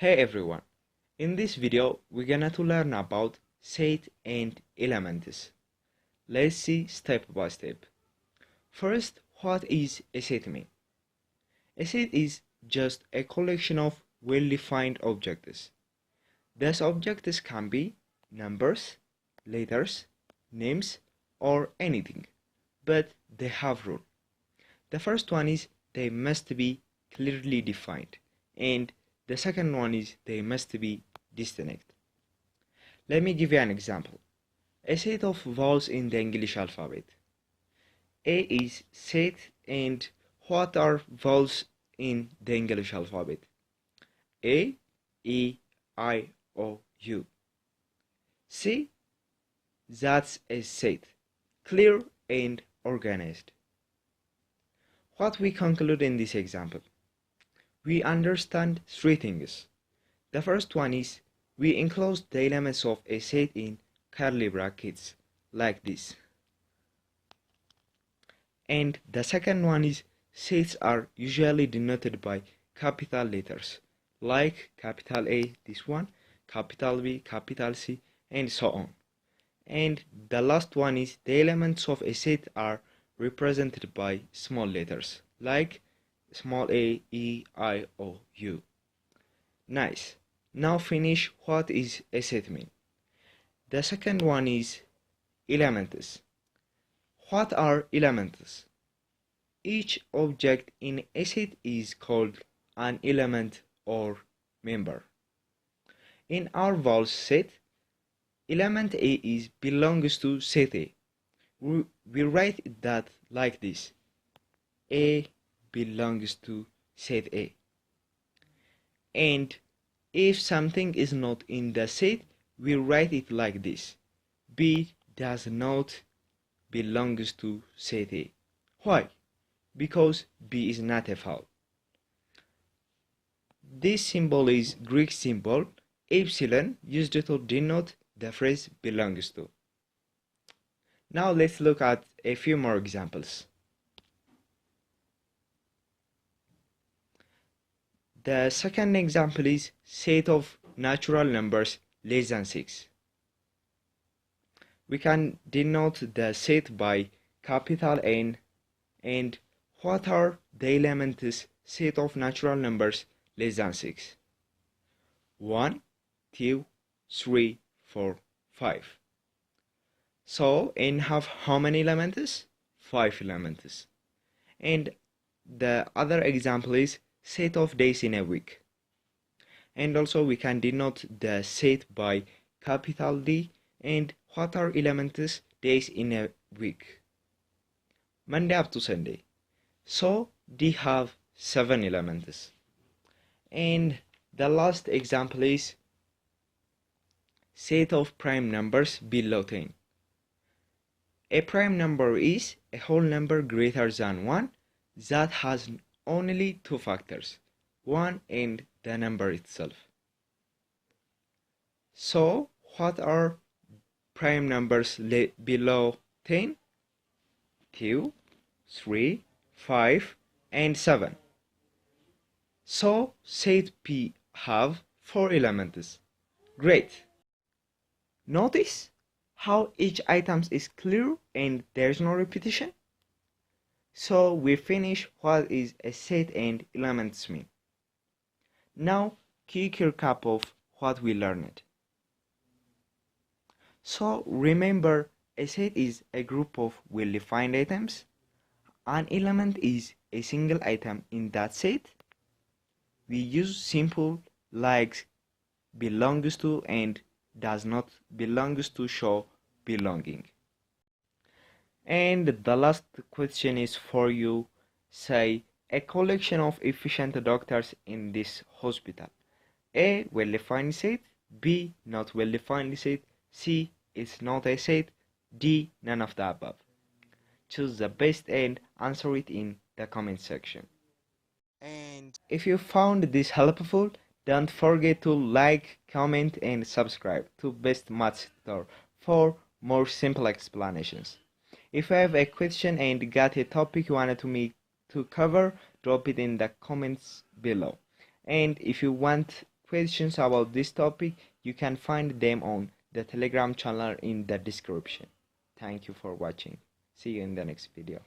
Hey everyone, in this video we're gonna to learn about set and elements. Let's see step by step. First, what is a set mean? A set is just a collection of well-defined objects. These objects can be numbers, letters, names, or anything, but they have rules. The first one is they must be clearly defined, and the second one is they must be distinct. Let me give you an example. A set of vowels in the English alphabet. A is set, and what are vowels in the English alphabet? A, E, I, O, U. See, that's a set, clear and organized. What we conclude in this example? We understand three things. The first one is we enclose the elements of a set in curly brackets like this. And the second one is sets are usually denoted by capital letters like capital A, this one, capital B, capital C, and so on. And the last one is the elements of a set are represented by small letters like small a, E, I, O, U. Nice. Now finish what is a set mean. The second one is elements. What are elements? Each object in a set is called an element or member. In our vowel set, element A is belongs to set A. We write that like this. A belongs to set A. And if something is not in the set, we write it like this. B does not belongs to set A. Why? Because B is not a vowel. This symbol is Greek symbol epsilon used to denote the phrase belongs to. Now let's look at a few more examples. The second example is set of natural numbers less than 6. We can denote the set by capital N. And what are the elements set of natural numbers less than 6? 1, 2, 3, 4, 5. So N have how many elements? 5 elements. And the other example is set of days in a week. And also we can denote the set by capital D. And what are elements days in a week? Monday up to Sunday. So D have 7 elements. And the last example is set of prime numbers below 10. A prime number is a whole number greater than 1 that has only 2 factors, 1 and the number itself. So what are prime numbers below 10? 2, 3, 5, and 7. So set P have 4 elements. Great. Notice how each item is clear and there's no repetition. So we finish what is a set and elements mean. Now quick recap of what we learned. So remember, a set is a group of well-defined items. An element is a single item in that set. We use simple like belongs to and does not belongs to show belonging. And the last question is for you. Say a collection of efficient doctors in this hospital. A, well-defined set. B, not well-defined set. C, is not a set. D, none of the above. Choose the best and answer it in the comment section. And if you found this helpful, don't forget to like, comment, and subscribe to Best Maths Tutor for more simple explanations. If you have a question and got a topic you wanted me to cover, drop it in the comments below. And if you want questions about this topic, you can find them on the Telegram channel in the description. Thank you for watching. See you in the next video.